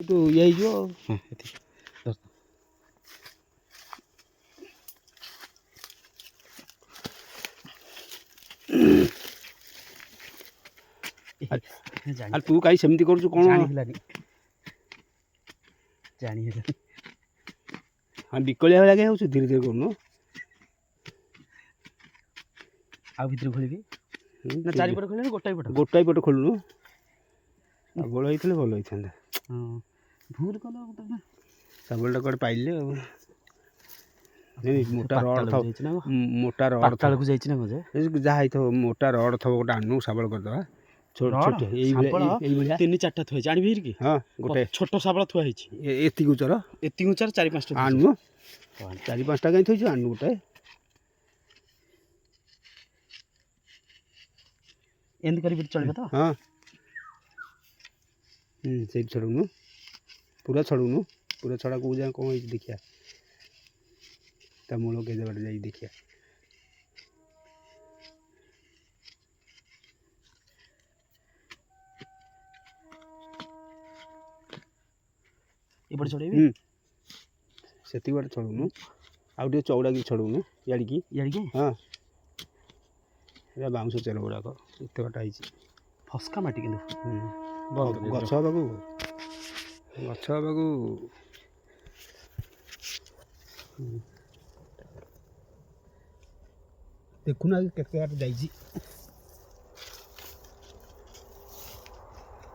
तो ये जो हाँ आ तू कहीं सेमती कर कौन जानी हाँ बिकलिया लगे हो धीरे धीरे करूँ आ भितर खोलिबी ना चारि पट खोलिबी गोटाई पट खोलुनु शाबल होइथिले भल होइथांदा हां भूल कलो ना शाबलटा कोड पाइले नहीं मोटा रड थो मोटा रड पाताल को जाइछि ना मजे जा हाई थो मोटा रड थो गोटा आनु शाबल कर दवा छोट छोट एई बलिया तीन चारटा थुआ जानिबी कि हां गोटे छोट शाबल थुआ हिछि एति गुचर चारि पांचटा आनु चारि पांचटा कहीं थोइछु आनु गोटे एंद करी चलबे तो हां से छड़ुनु पूरा छड़ा को जा कौन देखिया ता मूल के बाटे जाई देखिया एपट छड़ेबी सेति बाटे छड़ुनु आउ टे चौड़ा की छड़ुनु याडी की हां या बाउंस चलो गुडा को इते बाटा हिची फसका माटी किंतु गछ बाबू देखुना केते बाटे जाईची